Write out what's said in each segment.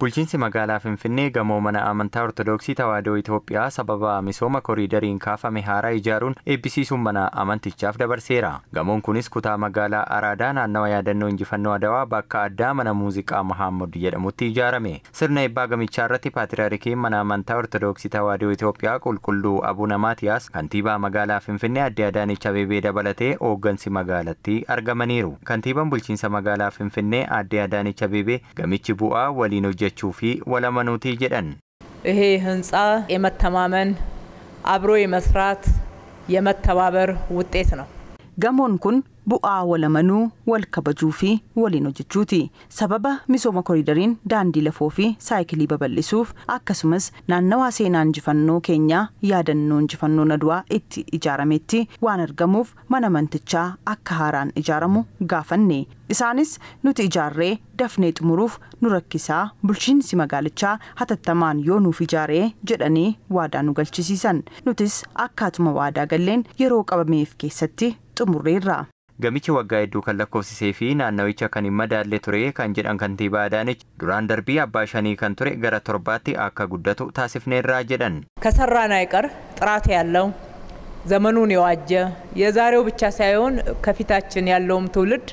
Bulchiinsi magaalaa Finfinnee gamoo mana amantaa Ortodoksii Tawaahidoo Itoophiyaa sababa misooma koriidariin kaafame haaraa ijaaruun eebbisiisuun mana amantichaaf dabarseera. Gamoon kunis kutaa magaalaa Araadaa naannawa yaadannoo injifannoo Adawaa bakka addaa mana muuziqaa Muhammad jedhamutti ijaarame. Sirna eebbaa gamichaa irratti Paatiraarkiin mana amantaa Ortodoksii Tawaahidoo Itoophiyaa Qulqulluu Abuna Maatiyaas, kantiibaa magaalaa Finfinnee Aadde Adaanech Abeebee dabalatee hooggansi magaalattii argamaniiru. Kantiibaan bulchiinsa magaalaa Finfinnee Aadde Adaanech Abeebee gamichi bu'aa waliin hojjechuufi walamanuutii jedhan. ይሄ ህንጻ የመተማመን አብሮ የመስራት የመተባበር ውጤት ነው። gamoon kun bu'aa walamanuu wal kabajuu fi waliin hojjechuuti. Sababa misooma koriidariin daandii lafoo fi saayikilii babal'isuuf akkasumas naannawaa seenaa injifannoo keenyaa yaadannoo injifannoo Adawaa itti ijaarametti waan argamuuf mana amantichaa akka haaraan ijaaramu gaafanne. Isaanis nuti ijaarree dafnee xumuruuf nu rakkisaa bulchiinsi magaalichaa hatattamaan yoo nuuf ijaaree jedhanii waadaa nu galchisiisan. Nutis akkaatuma waadaa galleen yeroo qabameef keessatti xumurreerra. Gamichi waggaa hedduu kan lakkoofsisee fi naannawicha kan hin madaalle ture kan jedhan kantiibaa Adaanech duraan darbii abbaa shanii kan ture gara 7tti akka guddatu taasifneerraa jedhan. ከሰራን አይቀር ጥራት ያለው ዘመኑን የዋጀ የዛሬው ብቻ ሳይሆን ከፊታችን ያለውም ትውልድ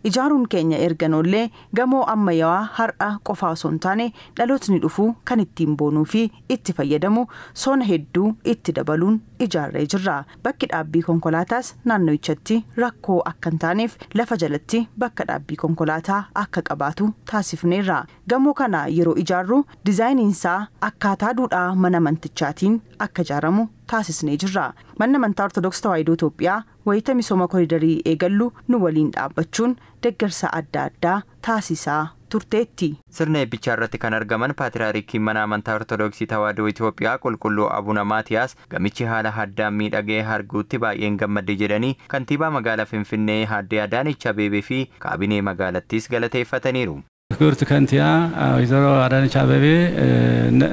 ijaaruun keenya erganollee gamoo ammayyaa har'a qofaa osoo hin taane dhalootni dhufu kan ittiin boonuu fi itti fayyadamu sona hedduu itti dabaluun ijaarree jirra. Bakki dhaabbii konkolaataas naannowichatti rakkoo akka hin taaneef lafa jalatti bakka dhaabbii konkolaataa akka qabaatu taasifneerra. Gamoo kana yeroo ijaarru dizaayiniinsaa akkaataa duudhaa mana amantichaatiin akka ijaaramu taasisnee jirra. Manni amantaa Ortodoksii Tawaahidoo Itoophiyaa wayita misooma koriidarii eegallu nu waliin dhaabbachuun deeggarsa adda addaa taasisaa turteetti. Sirna eebbichaa irratti kan argaman Paatiraarkiin mana amantaa Ortodoksii Tawaahidoo Itoophiyaa Qulqulluu Abuna Maatiyaas gamichi haala addaan miidhagee arguutti baay'een gammadde jedhanii kantiibaa magaalaa Finfinnee Aadde Adaanech Abeebee fi kaabinee magaalattiis galateeffataniiru. ክብርት ከንቲባ ወይዘሮ አዳነች አቤቤ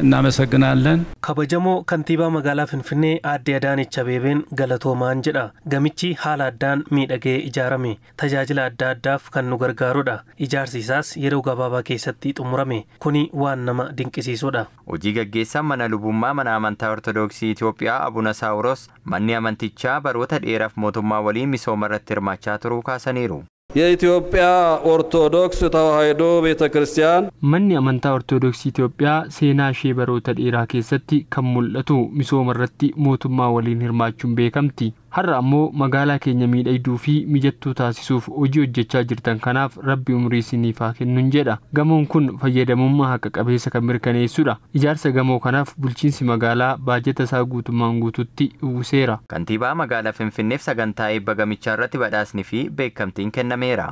እናመሰግናለን። ከበጀሞ ከንቲባ መጋላ ፍንፍኔ አዴ አዳነች አቤቤን ገለቶማን ጀዳ ገሚቺ ሀላ አዳን ሚደጌ ኢጃረሜ ተጃጅላ አዳ አዳፍ ከኑ ገርጋሩዳ ኢጃርሲሳስ የረው ገባባ ኬሰቲ ጥሙረሜ ኩኒ ዋን ነማ ድንቅሲሱዳ hojii gaggeessaa mana lubummaa mana amantaa Ortodoksii Itoophiyaa Abuna Saawuros manni amantichaa baroota dheeraaf mootummaa waliin misooma irratti hirmaachaa turuu kaasaniiru. የኢትዮጵያ ኦርቶዶክስ ተዋሕዶ ቤተክርስቲያን manni amantaa Ortodoksii Itoophiyaa seenaa ishee baroota dheeraa keessatti kan mul'atu misooma irratti mootummaa waliin hirmaachuun beekamti. Har'a ammoo magaalaa keenya miidhagduu fi mijattuu taasisuuf hojii hojjechaa jirtan kanaaf Rabbi umrii isiniif haa kennu jedha. Gamoon kun fayyadamummaa haqa qabeessa kan mirkaneessudha. Ijaarsa gamoo kanaaf bulchiinsi magaalaa baajata isaa guutummaan guututti uwwiseera. Kantiibaa magaalaa Finfinneef sagantaa eebba gamichaa irratti badhaasni fi beekamtiin kennameera.